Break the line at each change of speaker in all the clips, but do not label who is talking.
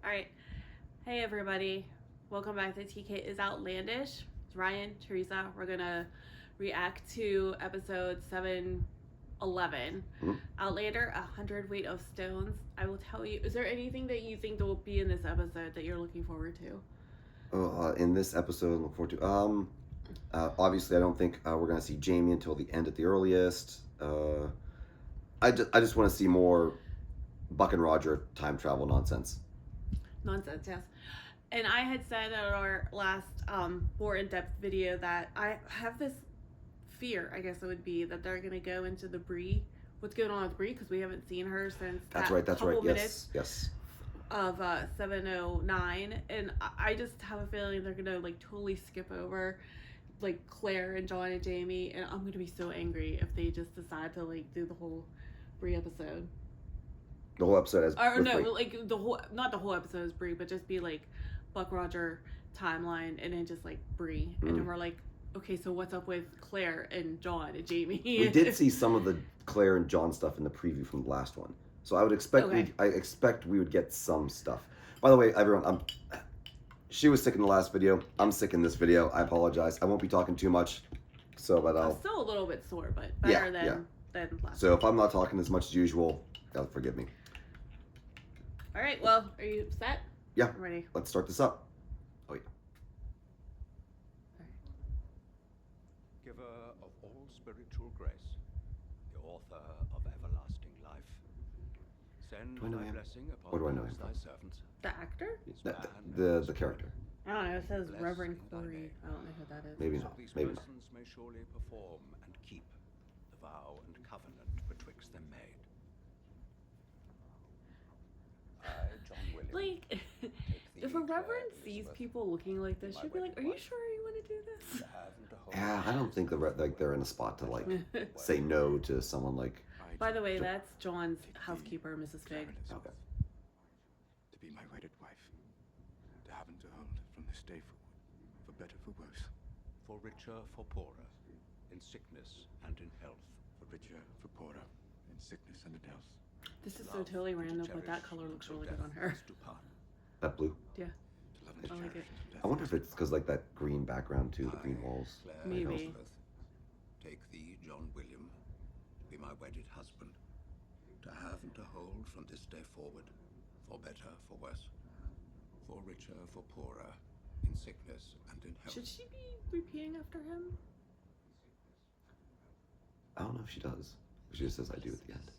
Alright. Hey everybody. Welcome back to TK is Outlandish. It's Ryan, Teresa. We're gonna react to episode 711. Outlander, 100 weight of stones. I will tell you, is there anything that you think that will be in this episode that you're looking forward to?
In this episode, I look forward to. Obviously, I don't think we're gonna see Jamie until the end at the earliest. I just want to see more Buck and Roger time travel nonsense.
Nonsense, yes. And I had said in our last more in-depth video that I have this fear, I guess it would be, that they're gonna go into the Bree. What's going on with Bree? Because we haven't seen her since
That's right. Yes.
Of 709, and I just have a feeling they're gonna like totally skip over like Claire and John and Jamie, and I'm gonna be so angry if they just decide to like do the whole Bree episode.
The whole episode as
or no, Bree. Like the whole, not the whole episode is Bree, but just be like Buck Roger timeline, and then just like Bree, and then we're like, okay, so what's up with Claire and John and Jamie?
We did see some of the Claire and John stuff in the preview from the last one. So I would expect I expect we would get some stuff. By the way, everyone, she was sick in the last video. I'm sick in this video. I apologize. I won't be talking too much. So, but
I'm still a little bit sore, but better than last.
So if I'm not talking as much as usual, forgive me.
All right. Well, are you set?
Yeah.
I'm ready.
Let's start this up. Oh yeah.
Giver of all spiritual grace, the author of everlasting life, send thy blessing upon all thy servants.
The actor?
The character.
I don't know. It says Reverend Corey. I don't know who that is.
Maybe not.
These
Maybe not.
persons may surely perform and keep the vow and covenant betwixt them made. I, John William,
like, if a reverend sees people looking like this, she'd be like, "Are you sure you want to do this?"
Yeah, I don't think they're in a spot to like say no to someone like.
By the way, that's John's housekeeper, Mrs. Fig.
Okay.
To be my wedded wife, to have and to hold from this day forward, for better, for worse,
for richer, for poorer, in sickness and in health,
for richer, for poorer, in sickness and in health.
This is so totally random, but that color looks really good on her.
That blue?
Yeah.
I
like it.
I wonder if it's because like that green background too, the green walls.
Maybe.
Take thee, John William, be my wedded husband, to have and to hold from this day forward, for better, for worse, for richer, for poorer, in sickness and in health.
Should she be repeating after him?
I don't know if she does. She just says I do at the end.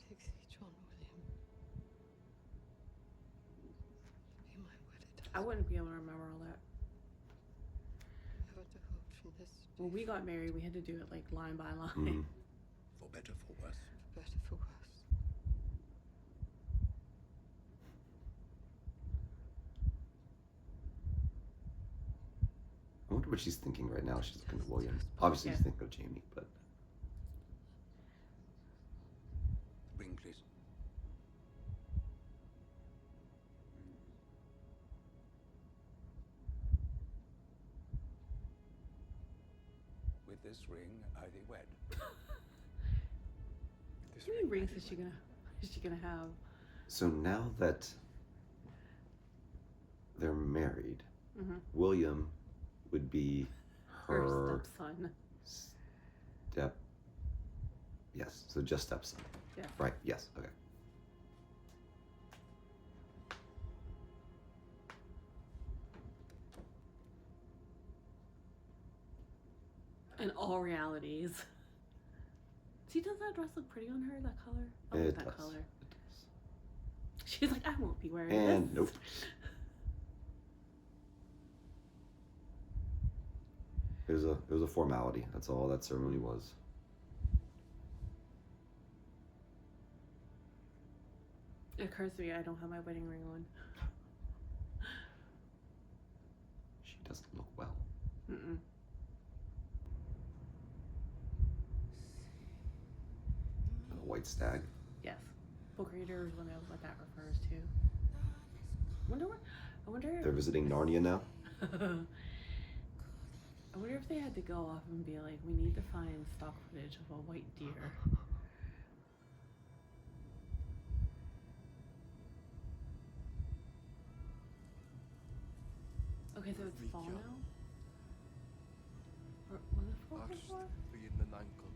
Take thee, John William, be my wedded husband.
I wouldn't be able to remember all that.
Ever to hold from this
When we got married, we had to do it like line by line.
Mm-hmm.
For better, for worse.
better, for worse.
I wonder what she's thinking right now. She's looking at William. Obviously, she's thinking of Jamie, but.
Ring, please. With this ring, I thee wed.
How many rings is she gonna have?
So now that they're married,
Mm-hmm.
William would be her
stepson.
Yes, so just stepson.
Yeah.
Right, yes, okay.
In all realities. See, does that dress look pretty on her, that color? I like that color.
It does.
She's like, I won't be wearing
And
this.
nope. It was a formality. That's all that ceremony was.
It occurs to me I don't have my wedding ring on.
She doesn't look well.
Mm-mm.
A white stag.
Yes. Book readers will know what that refers to. I wonder
They're visiting Narnia now.
I wonder if they had to go off and be like, we need to find stock footage of a white deer. Okay, so it's fall now? Or was it fall
Arst
before?
Fian and ankle.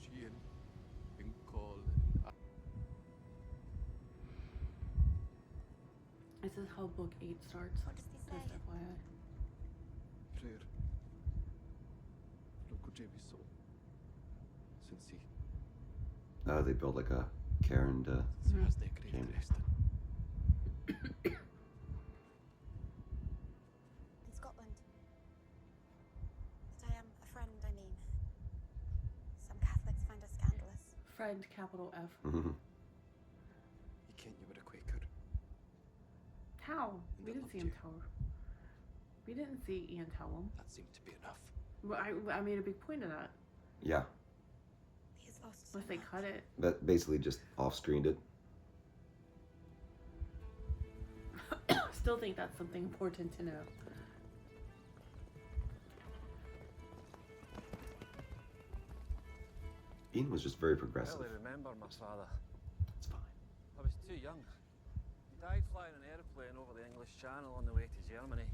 Gian in call.
This is how book 8 starts.
What does he say?
Just FYI.
Prayer. Look Jamie so. Since he
They built like a care and
has they created
Jamie.
Eston.
In Scotland. That I am a friend, I mean. Some Catholics find us scandalous.
Friend, capital F.
Mhm.
He can't you were a Quaker.
How?
And
We
they
didn't see
loved
him tell her. We didn't see Ian tell him.
That seemed to be enough.
Well, I made a big point of that.
Yeah,
He has lost so
Unless they
much.
cut it.
but basically just off-screened it.
Still think that's something important to know.
Ian was just very progressive.
I remember my father.
It's fine.
I was too young. He died flying an aeroplane over the English Channel on the way to Germany.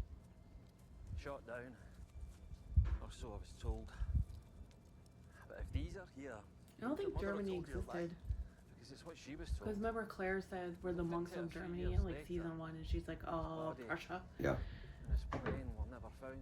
Shot down. Or so I was told. But if these are here,
I don't think
your mother
Germany
told you a lie,
existed.
because it's what she was
Because
told.
remember Claire said we're the monks of
53
Germany
years
in like
later,
season 1 and she's like, oh,
body.
Prussia.
Yeah.
And his plane were never found.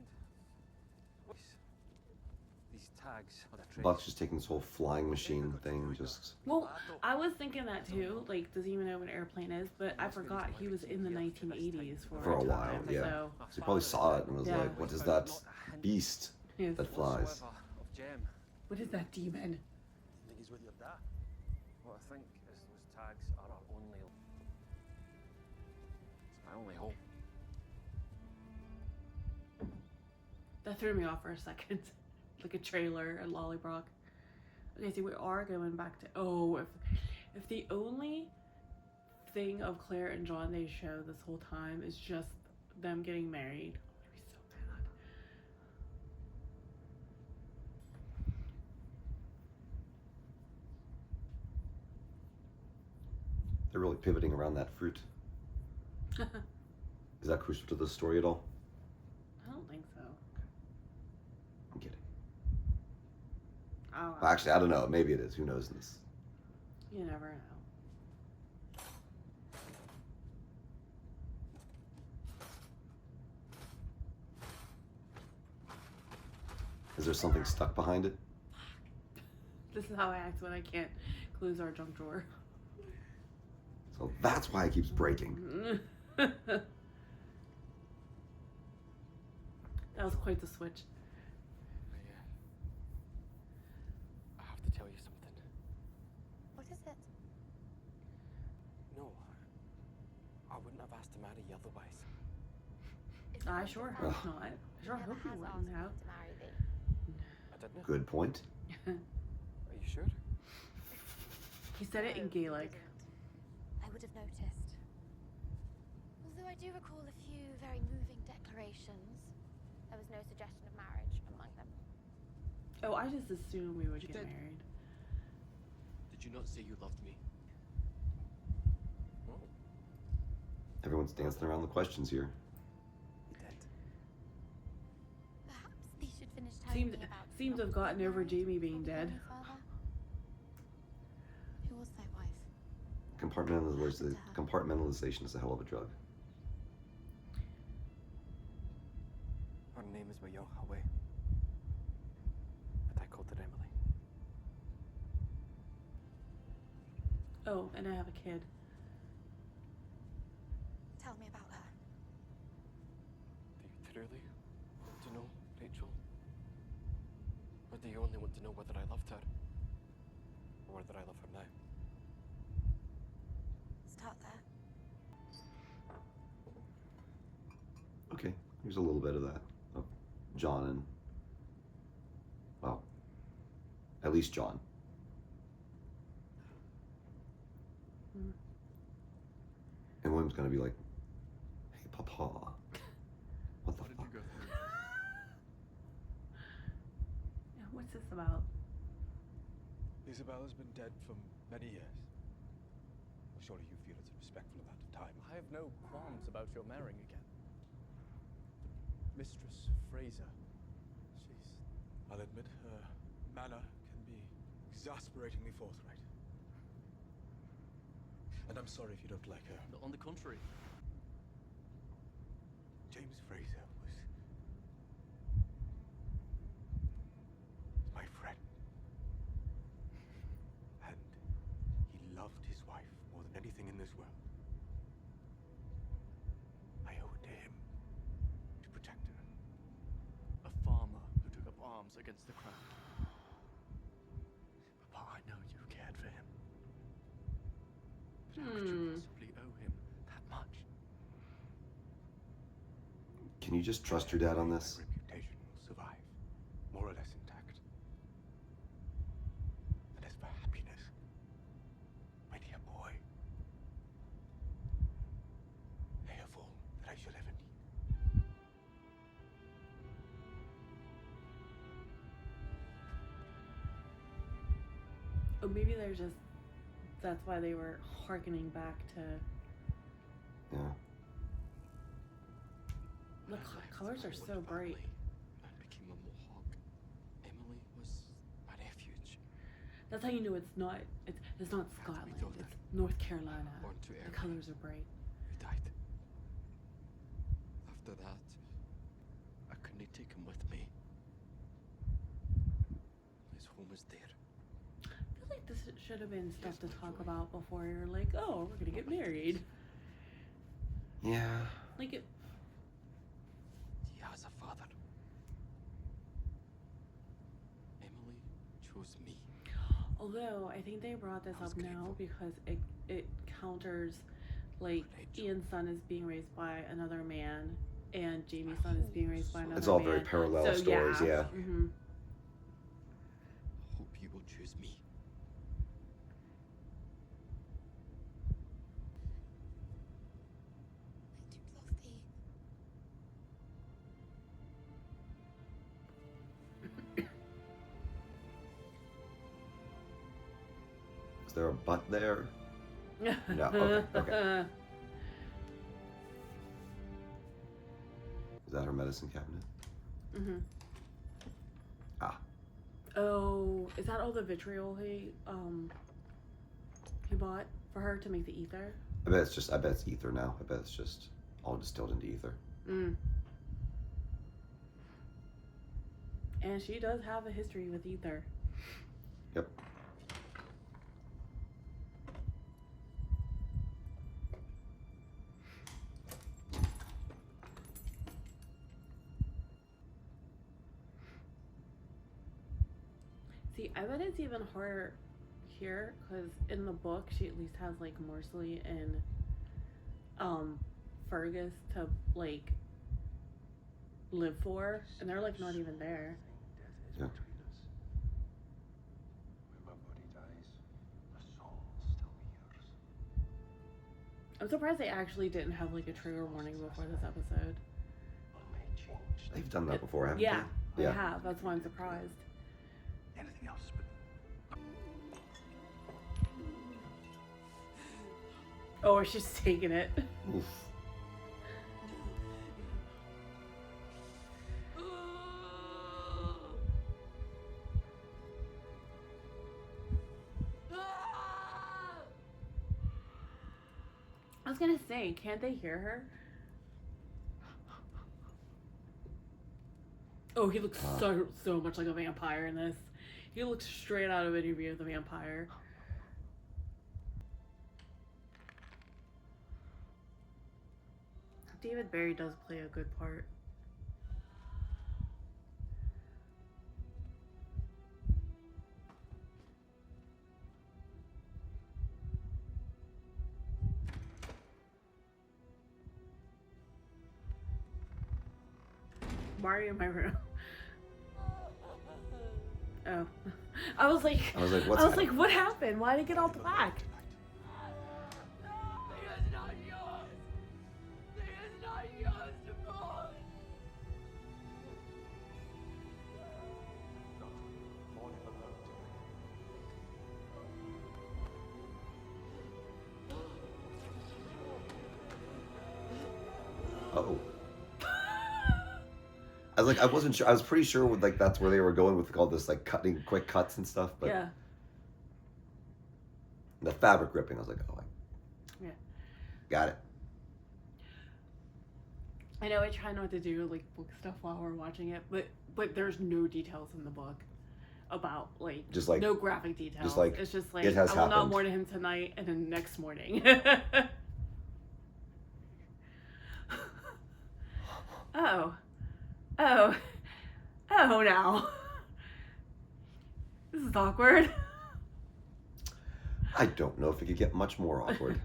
These tags are the trace.
Buck's just taking this whole flying machine thing, just
Well, I was thinking that too. Like, does he even know what an airplane is? But I forgot he was in the 1980s
For a while,
time,
yeah.
So
so he probably saw it and was
Yeah.
like, what is that beast
yes.
that flies?
Whatsoever of Gem.
What is that demon?
I think he's with your dad. What I think is those tags are our only. It's my only hope.
That threw me off for a second. Like a trailer at Lollybrock. Okay, so we are going back to if the only thing of Claire and John they show this whole time is just them getting married, I'm gonna be so mad.
They're really pivoting around that fruit. Is that crucial to the story at all?
I don't think so.
I'm kidding.
Oh,
Actually, I don't know. Maybe it is. Who knows this?
you never know.
Is there something stuck behind it?
This is how I act when I can't close our junk drawer.
So that's why it keeps breaking.
That was quite the switch.
I have to tell you something.
What is it?
No, I wouldn't have asked to marry you otherwise.
I sure hope not. I sure hope you wouldn't have.
To marry thee.
I didn't.
Good point.
Are you sure?
He said it in Gaelic.
I would have noticed. Although I do recall a few very moving declarations, there was no suggestion of marriage among them.
Oh, I just assumed we would
You
get
did.
married.
Did you not say you loved me?
No,
Everyone's dancing around the questions here.
you did.
Perhaps thee should finish telling me about
Seems to have gotten over Jamie being dead.
Who was thy wife?
Compartmentalization is a hell of a drug.
Her name is Mayo Hawaii. But I called her Emily.
Oh, and I have a kid.
Tell me about her.
Do you truly want to know, Rachel? Or do you only want to know whether I loved her? Or whether I love her now?
Start there.
Okay, here's a little bit of that. Of John and, well, at least John.
Hmm.
And William's gonna be like, hey, Papa, what the
What did
fuck?
you go through?
Yeah, what's this about?
Isabella's been dead for many years. Well, surely you feel it's a respectful amount of time.
I have no qualms about your marrying again.
Mistress Fraser. I'll admit, her manner can be exasperatingly forthright. And I'm sorry if you don't like her.
On the contrary.
James Fraser was my friend. And he loved his wife more than anything in this world. I owe it to him to protect her.
A farmer who took up arms against the crown. Papa, I know you cared for him. But how could you possibly owe him that much?
Can you just trust your dad on this?
My reputation will survive, more or less intact. And as for happiness, my dear boy, I have all that I shall ever need.
Or maybe they're just, that's why they were hearkening back to,
Yeah.
the colors are so bright.
And became a Mohawk. Emily was my refuge.
That's how you know it's not Scotland, it's North Carolina.
Born to
The
Erin,
colors are bright.
who died. After that, I couldn't take him with me. His home is there.
I feel like this should have been stuff to talk about before you're like, oh, we're gonna get married.
Yeah.
Like it.
He has a father. Emily chose me.
Although I think they brought this
I was
up now
grateful.
because it counters like Ian's son is being raised by another man and Jamie's son is being raised by another man.
It's all very parallel stories, yeah.
Mm-hmm.
Hope you will choose me.
I do love thee.
Is there a butt there? No. Okay. Is that her medicine cabinet?
Mm-hmm.
Ah.
Oh, is that all the vitriol he bought for her to make the ether?
I bet it's ether now. I bet it's just all distilled into ether.
Mm. And she does have a history with ether.
Yep.
See, I bet it's even harder here because in the book she at least has like Morsley and Fergus to like live for, and they're like not even there.
Yeah.
When my body dies, my soul still be yours.
I'm surprised they actually didn't have like a trigger warning before this episode.
What may change?
They've done that before, haven't
Yeah,
they?
they have. That's why I'm surprised.
Anything else but
Oh, she's taking it.
Oof.
I was gonna say, can't they hear her? Oh, he looks so much like a vampire in this. He looks straight out of Interview with the Vampire. David Barry does play a good part. Why are you in my room? Oh. I was like,
what's
what happened? Why did it get all black?
Oh. I was like, I wasn't sure. I was pretty sure with like that's where they were going with all this like cutting quick cuts and stuff. But
Yeah.
the fabric ripping, I was like, oh,
Yeah.
got it.
I know I try not to do like book stuff while we're watching it, but there's no details in the book about like
Just like
no graphic details.
just like,
it's just like
it has
I will not
happened.
mourn him tonight and then next morning. Oh. Oh. Oh now. This is awkward.
I don't know if it could get much more awkward.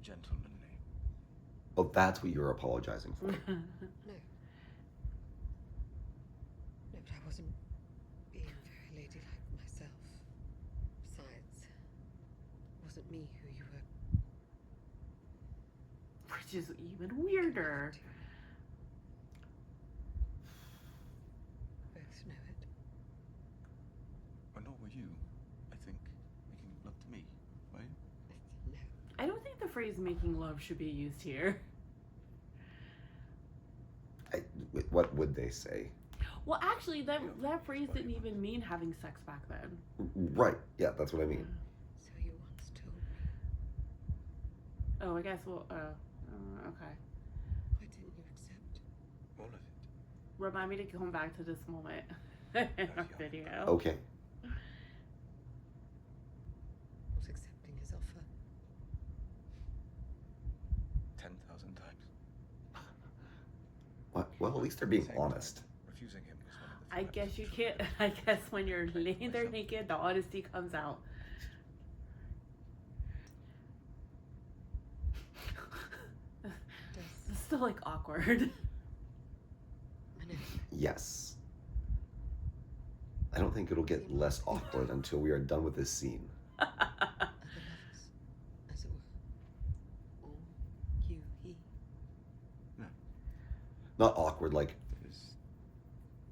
Gentlemanly.
Oh, that's what you're apologizing for.
No. No, but I wasn't being very ladylike myself. Besides, it wasn't me who you were.
Which is even weirder.
Both know it.
Or nor were you, I think, making love to me, were you?
No.
I don't think the phrase making love should be used here.
What would they say?
Well, actually, that phrase didn't even mean having sex back then.
Right. Yeah, that's what I mean.
So you once told me.
Oh, I guess we'll. Okay.
Why didn't you accept?
All of it.
Remind me to come back to this moment in our video.
Okay.
Not accepting his offer.
10,000 times.
What? Well, at least they're being
Same
honest.
time, refusing him was one of the
I
few
guess you
episodes
can't. I guess when you're laying there naked, the honesty comes out. It's still like awkward.
I know.
Yes. I don't think it'll get less awkward until we are done with this scene.
Other lovers, as it were. Or you, he.
Not awkward like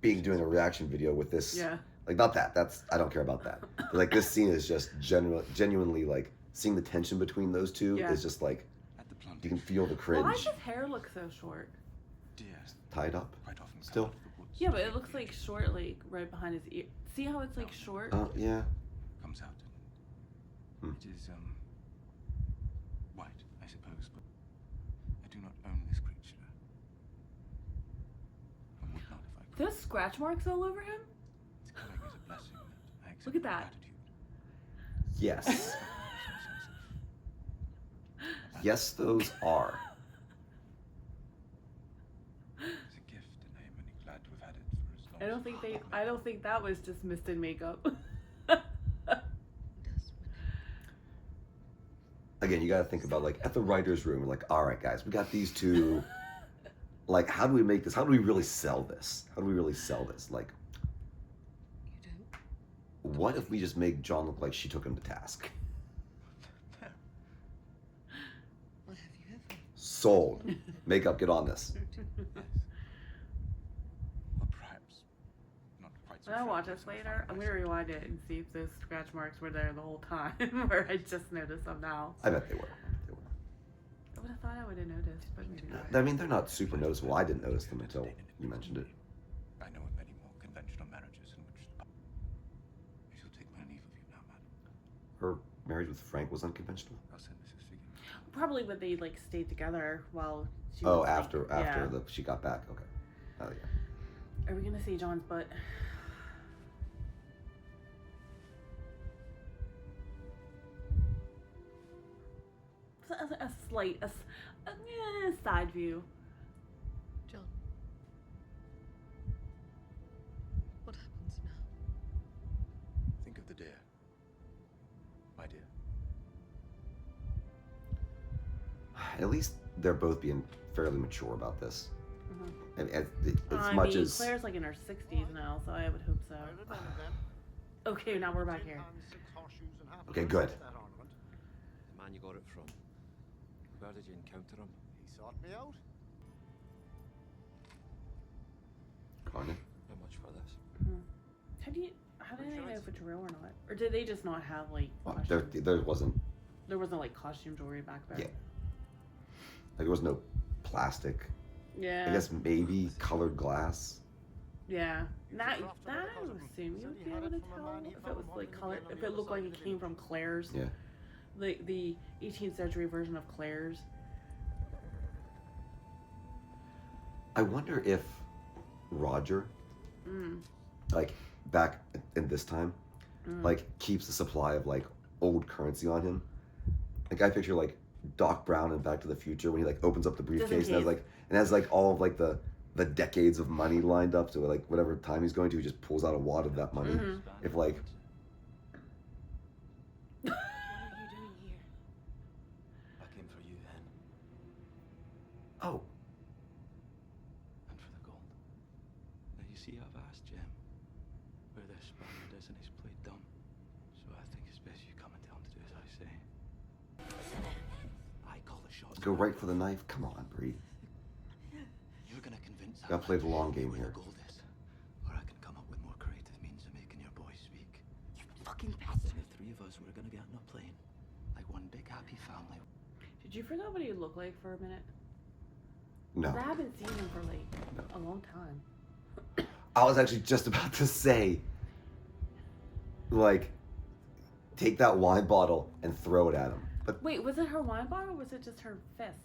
doing a reaction video with this.
Yeah.
Like not that. That's I don't care about that. But, like this scene is just genuinely like seeing the tension between those two
Yeah.
is just like
at the plantation.
you can feel the cringe.
Why does his hair look so short?
Deer
Tied up.
quite often come
Still.
out of the woods
Yeah, but
to
it looks
feed
like
the
short, like right behind his ear. See how it's like short?
Yeah.
comes out.
Hmm.
It is white, I suppose, but I do not own this creature. I would not if I could.
There's scratch marks all over him?
Its coming is a blessing that I accept
Look at
with
that.
gratitude.
Yes. Yes, those are.
It's a gift, and I am only glad to have had it for as long
I don't
as
think
I
they.
can.
I don't think that was dismissed in makeup.
Does when
Again, you got to think about like at the writers' room. Like, all right, guys, we got these two. Like, how do we make this? How do we really sell this? How do we really sell this? Like,
you don't.
what if we just make John look like she took him to task?
Well, have you ever?
Sold. Makeup, get on this.
Yes. Or perhaps not quite so
When I watch
friendly
this
as I
later,
find
I'm gonna
myself.
rewind it and see if those scratch marks were there the whole time, or I just noticed them now.
I bet they were.
I would have thought I would have noticed, but maybe not.
I mean, they're not super noticeable. I didn't notice them until you mentioned it.
I know of many more conventional marriages in which the... I shall take my leave of you now, madam.
Her marriage with Frank was unconventional.
I'll send Mrs. Figgin.
Probably when they like stayed together while she
Oh,
was, like,
after
yeah.
she got back. Okay. Oh yeah.
Are we gonna see John's butt? A slight, side view.
John. What happens now?
Think of the deer. My dear.
At least they're both being fairly mature about this.
Mhm.
And as
I
much
mean,
as
Claire's like in her 60s now, so I would hope so. Okay, now we're back here.
Okay, good.
The man you got it from. Where did you encounter him?
He sought me out.
Carmen.
How much for this?
How do they know if it's real or not? Or did they just not have like
Well,
questions?
there wasn't
There wasn't like costume jewelry back then.
Yeah. Like there was no plastic.
Yeah.
I guess maybe colored glass.
Yeah. That I would assume you would be able to tell if it was like colored, if it looked like it came from Claire's.
Yeah.
The 18th century version of Claire's.
I wonder if Roger, like back in this time, like keeps a supply of like old currency on him. Like I picture like Doc Brown in Back to the Future when he like opens up the briefcase and has like all of like the decades of money lined up, so like whatever time he's going to, he just pulls out a wad of that money. If like
What are you doing here?
I came for you, Hen.
oh,
And for the gold. Now you see, I've asked Jim where this Spaniard is and he's played dumb. So I think it's best you come and tell him to do as I say. I call the shots.
go right for the knife. Come on, Bree.
You're gonna convince
Gotta play the long game
where
here.
the gold is. Or I can come up with more creative means of making your boy speak.
You fucking bastard.
The three of us were gonna get on a plane. Like one big happy family.
Did you forget what he looked like for a minute?
No.
I haven't seen him for like a long time.
I was actually just about to say, like, take that wine bottle and throw it at him. But
Wait, was it her wine bottle or was it just her fist?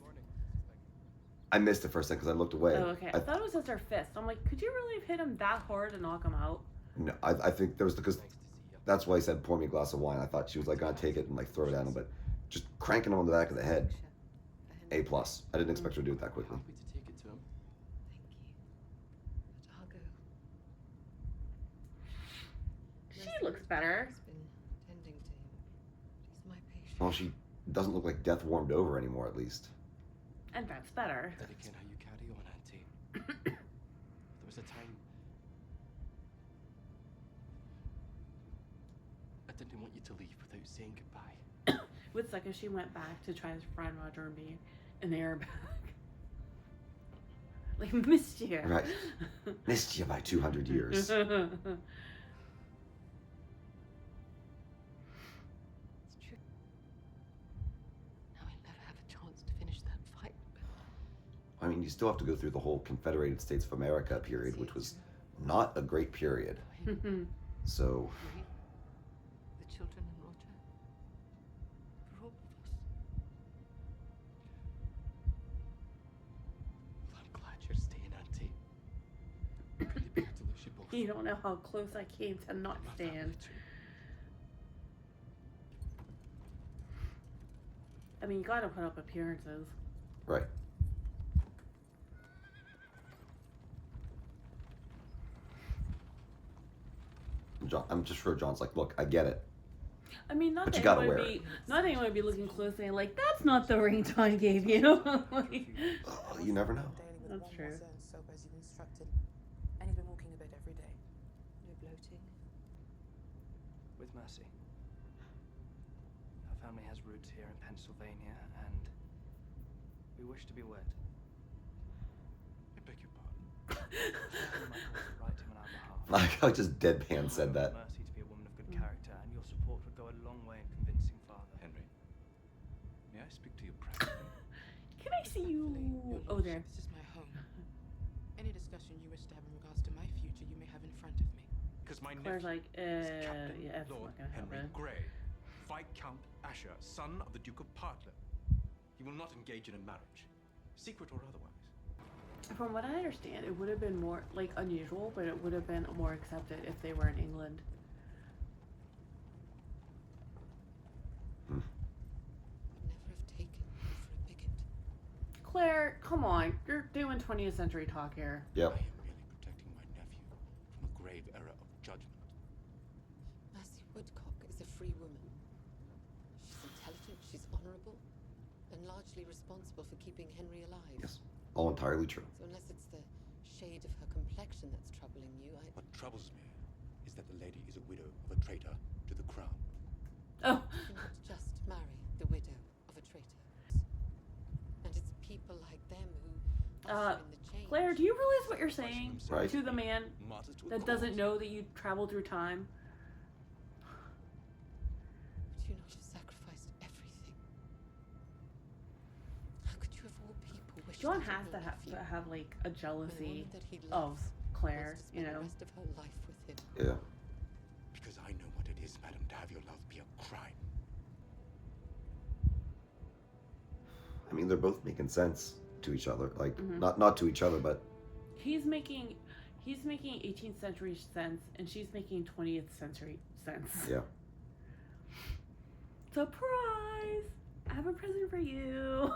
I missed it for a second because I looked away.
Oh, okay. I thought it was just her fist. I'm like, could you really have hit him that hard to knock him out?
No, I think there was because that's why he said pour me a glass of wine. I thought she was like gonna take it and like throw it at him, but just cranking him on the back of the head. A plus. I didn't expect her to do it that quickly.
Happy to take it to him.
Thank you. But I'll go.
She looks better.
He's been tending to him. He's my patient.
Well, she doesn't look like death warmed over anymore, at least.
And that's better.
Then again, how you carry on, Auntie. There was a time I didn't want you to leave without saying goodbye.
Would suck if she went back to try to find Roger and me, and they are back. Like, missed you.
Right. Missed you by 200 years.
It's true. Now I'll never have a chance to finish that fight.
I mean, you still have to go through the whole Confederated States of America period, which was not a great period. So,
Marie, the children and Roger. For all of us.
Well, I'm glad you're staying, Auntie. Really bad to lose you both.
You don't know how close I came to not
My
stand.
family too.
I mean, you gotta put up appearances.
right. John, I'm just sure John's like, look, I get it.
I mean, not
But you
that
gotta
anyone
wear
would
it.
be, not that anyone would be looking closely and like, that's not the ring John gave you. Like,
Oh, you never know.
That's true.
Soap as you've instructed, and he's been walking a bit every day.
No bloating.
With Mercy. Her family has roots here in Pennsylvania, and we wish to be wed.
I beg your pardon.
Michael's right him on our behalf.
I just deadpan said that.
Mercy to be a woman of good character, and your support would go a long way in convincing father.
Henry, may I speak to you privately?
Can I see you?
Your
Oh, there.
lordship, this is my home. Any discussion you wish to have in regards to my future, you may have in front of me.
Because my
Claire's
nephew
like,
is Captain
yeah, it's
Lord
not gonna
Henry
happen.
Grey, Viscount Asher, son of the Duke of Partler. He will not engage in a marriage, secret or otherwise.
From what I understand, it would have been more like unusual, but it would have been more accepted if they were in England.
Would never have taken you for a bigot.
Claire, come on, you're doing 20th century talk here.
Yep.
I am merely protecting my nephew from a grave error of judgment.
Mercy Woodcock is a free woman. She's intelligent, she's honorable, and largely responsible for keeping Henry alive.
Yes. All entirely true.
So unless it's the shade of her complexion that's troubling you,
What troubles me is that the lady is a widow of a traitor to the crown.
Oh,
you cannot just marry the widow of a traitor. And it's people like them who usher in the change.
Claire, do you realize what you're saying
Right.
to the man
Martyrs to a
that doesn't
cause.
know that you travel through time?
But you know, she sacrificed everything.
John
started
has to
her nephew,
have like a
and the
jealousy
woman that he
of
loves
Claire,
wants to
you
spend
know.
the rest of her life with him.
Yeah.
Because I know what it is, madam, to have your love be a crime.
I mean, they're both making sense to each other. Like,
Mhm.
not to each other, but
He's making 18th century sense, and she's making 20th century sense.
yeah.
Surprise! I have a present for you.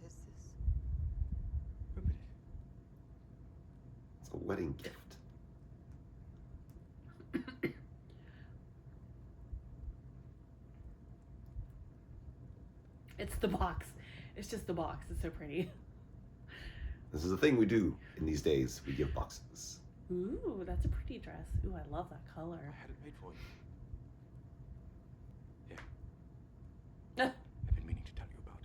What is this?
Open it.
It's a wedding gift.
It's the box. It's just the box. It's so pretty.
This is a thing we do in these days. We give boxes.
Ooh, that's a pretty dress. Ooh, I love that color.
I had it made for you.
Ah.
I've been meaning to tell you about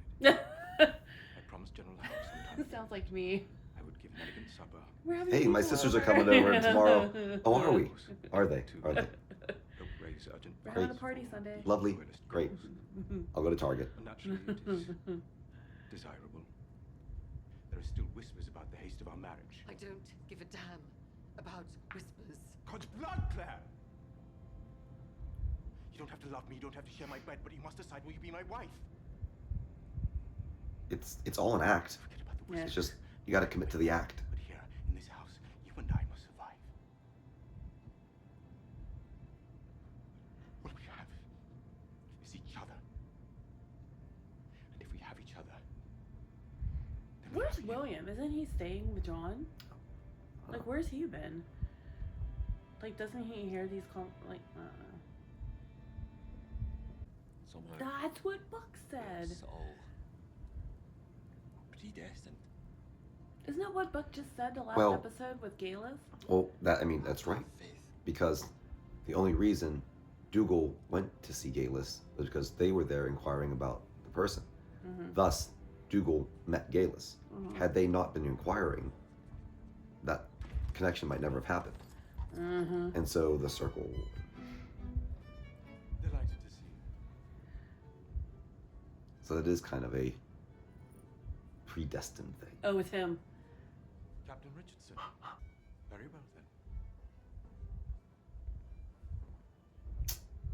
it. I promised General Howe sometime.
This sounds like me.
I would give an elegant supper.
We're having
Hey, my
people
sisters are
over.
coming over tomorrow. Oh, are we? Are they? Are they?
Help raise urgent
We're
Great.
having a party Sunday.
Lovely. Great. I'll go to Target.
And naturally, it is desirable. There are still whispers about the haste of our marriage.
I don't give a damn about whispers.
God's blood, Claire! You don't have to love me, you don't have to share my bed, but you must decide will you be my wife?
It's all an act.
Forget about the
Yeah.
whispers.
It's just you got to commit to the act.
But here, in this house, you and I must survive. What we have is each other. And if we have each other, then we
Where's
have
William? Isn't he staying with John? Like, where's he been? Like, doesn't he hear these
Somehow,
That's what Buck said.
it's all predestined.
Isn't that what Buck just said the last
Well-
episode with Galus?
Well, that's right.
Faith.
Because the only reason Dougal went to see Galus was because they were there inquiring about the person.
Mm-hmm.
Thus, Dougal met Galus.
Mhm.
Had they not been inquiring, that connection might never have happened.
Mm-hmm.
And so the circle.
Delighted to see you.
So it is kind of a predestined thing.
Oh, it's him.
Captain Richardson. Very well then.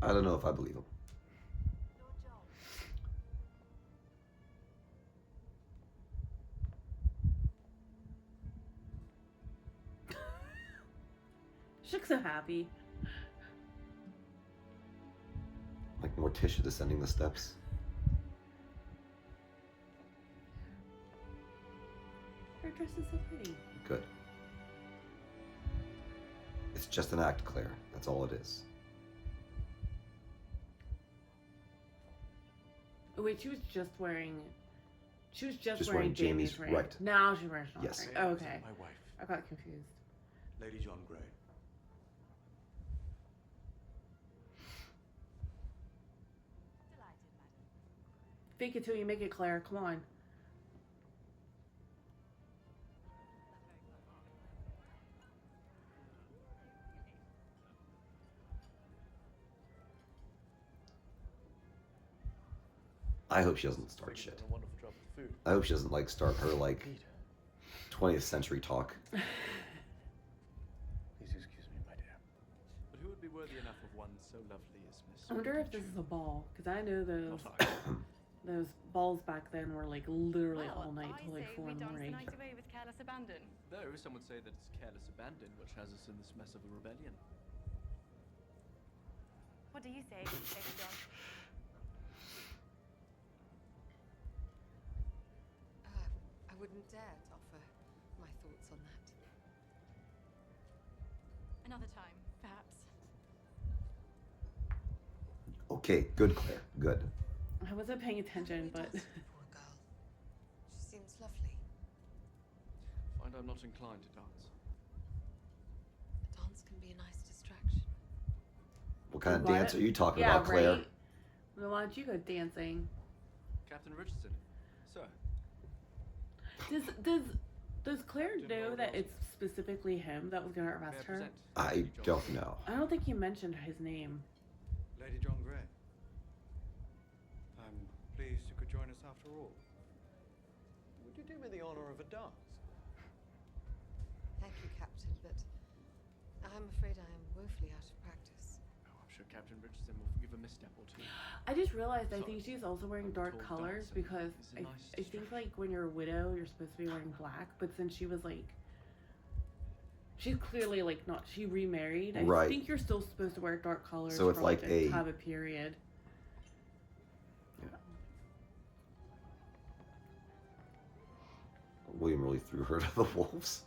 I don't know if I believe him.
She looks so happy.
Like Morticia descending the steps.
Her dress is so pretty.
Good. It's just an act, Claire. That's all it is.
Oh, wait, she was just wearing
Just
wearing
wearing Jamie's
ring.
right.
Now she's wearing Sean's
Yes.
ring.
Claire is
Okay.
My wife,
I got confused.
Lady John Grey.
Fake it till you make it, Claire. Come on.
I hope she doesn't start shit.
Done a wonderful job with food.
I hope she doesn't like start her like 20th century talk.
Please excuse me, my dear. But who would be worthy enough of one so lovely as Miss?
I wonder if this is a ball, because I know those
Not I.
those balls back then were like literally
Well,
all night
I
till like
say
4
we
in the
dance the
morning.
night away with careless abandon.
No, some would say that it's careless abandon which has us in this mess of a rebellion.
What do you say, Lady John?
I wouldn't dare to offer my thoughts on that.
Another time, perhaps.
Okay, good, Claire. Good.
I wasn't paying attention, but
Poor girl. She seems lovely.
Find I'm not inclined to dance.
A dance can be a nice distraction.
What kind of
Why
dance
don't-
are you talking
yeah,
about, Claire?
right. Well, why don't you go dancing?
Captain Richardson, sir.
Does Claire know that it's specifically him that was gonna
May I
arrest her?
present
I
Lady John
don't
Grey?
know.
I don't think he mentioned his name.
Lady John Grey. I'm pleased you could
join us after all. Would you do me the honor of a dance?
Thank you, Captain, but I'm afraid I am woefully out of practice.
Oh, I'm sure Captain Richardson will forgive a misstep or two.
I just realized I think she's also wearing dark colors because I think like when you're a widow you're supposed to be wearing black, but since she was like, she's clearly like not, she remarried. I think you're still supposed to wear dark colors.
So it's
for,
like a
have a period.
Yeah. William really threw her to the wolves.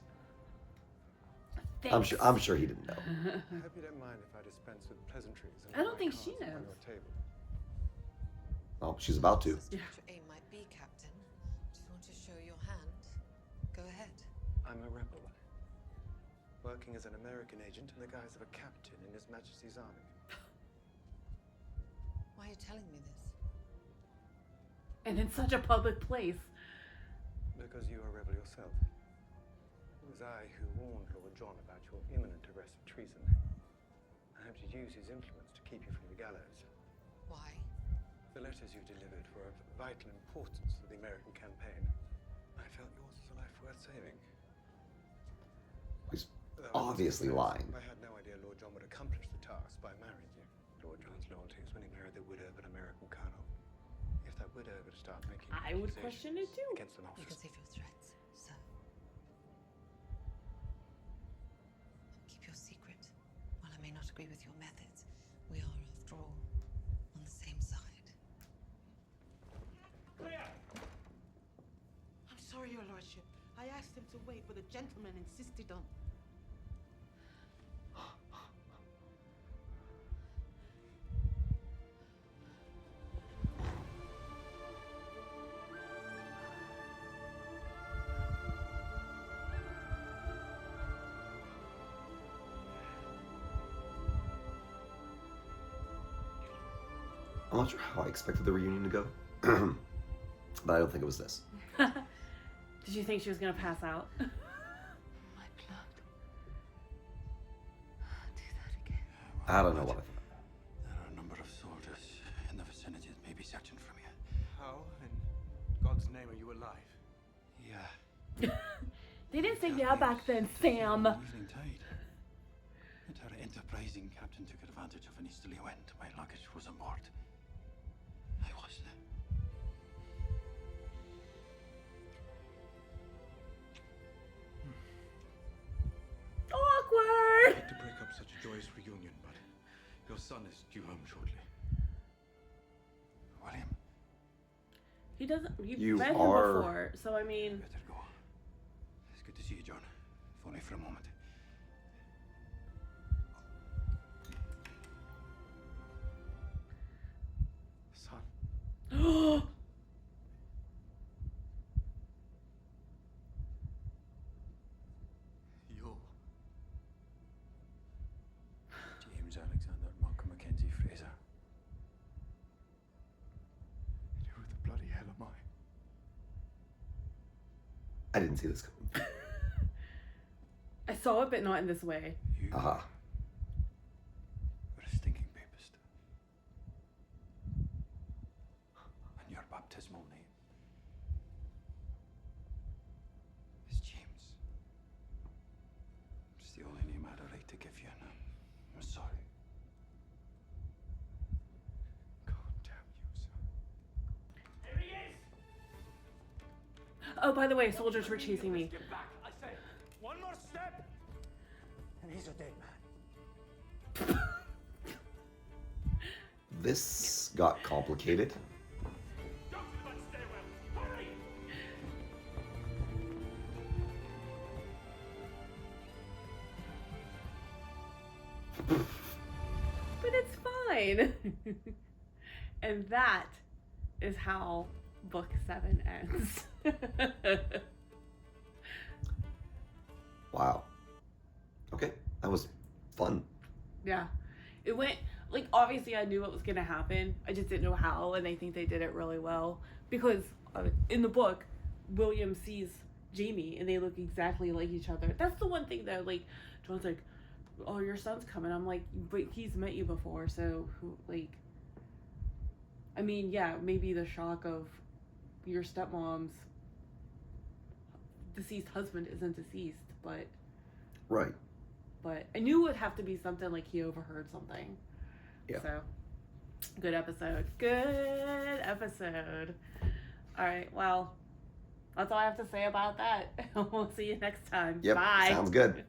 Thanks.
I'm sure he didn't know.
I hope you don't mind if I dispense with pleasantries.
I don't think she knows.
On your table.
Well, she's about to.
What your aim might be, Captain. Do you want to show your hand? Go ahead.
I'm a rebel, working as an American agent in the guise of a captain in His Majesty's army.
Why are you telling me this?
And in such a public place.
Because you are a rebel yourself. It was I who warned Lord John about your imminent arrest for treason. I hope to use his influence to keep you from the gallows.
Why?
The letters you delivered were of vital importance to the American campaign. I felt yours was a life worth saving.
He's obviously lying.
I had no idea Lord John would accomplish the task by marrying you. Lord John's loyalty is when he married the widow of an American colonel. If that widow were to start making
I would question it too.
against an
You
officer.
can save your threats, sir. Keep your secret. While I may not agree with your methods, we are, after all, on the same side.
I'm sorry, Your Lordship. I asked him to wait, but the gentleman insisted on.
I'm not sure how I expected the reunion to go, but I don't think it was this.
Did you think she was gonna pass out?
My blood. Do that again.
I don't know what I thought.
There are a number of soldiers in the vicinity that may be searching for me.
How, in God's name, are you alive?
Yeah.
They didn't say yeah back then, Sam.
Evening tide. And our enterprising captain took advantage of an easterly wind. My luggage was on board. I was there.
Awkward.
I hate to break up such a joyous reunion, but your son is due home shortly.
William.
He doesn't. You've
You
met him
are-
before, so I mean.
Better go. It's good to see you, John. If only for a moment.
Son. You.
James Alexander Malcolm Mackenzie Fraser.
And who the bloody hell am I?
I didn't see this coming.
I saw it, but not in this way.
You
Aha.
were a stinking papist. And your baptismal name is James. It's the only name I had a right to give you, and I'm sorry.
God damn you, son.
Here he is!
Oh, by the way, soldiers were chasing me.
Get back, I say. One more step, and he's a dead man.
This got complicated.
Go to the back stairwell. Hurry!
But it's fine. And that is how book 7 ends.
Wow. Okay, that was fun.
Yeah. It went, like, obviously I knew what was going to happen. I just didn't know how, and I think they did it really well. Because in the book, William sees Jamie, and they look exactly like each other. That's the one thing, though, like, John's like, oh, your son's coming. I'm like, but he's met you before, so, who, like, I mean, yeah, maybe the shock of your stepmom's deceased husband isn't deceased, but
Right.
But I knew it would have to be something like he overheard something.
Yeah.
So, good episode. Good episode. All right, well, that's all I have to say about that. We'll see you next time.
Yep.
Bye.
Sounds good.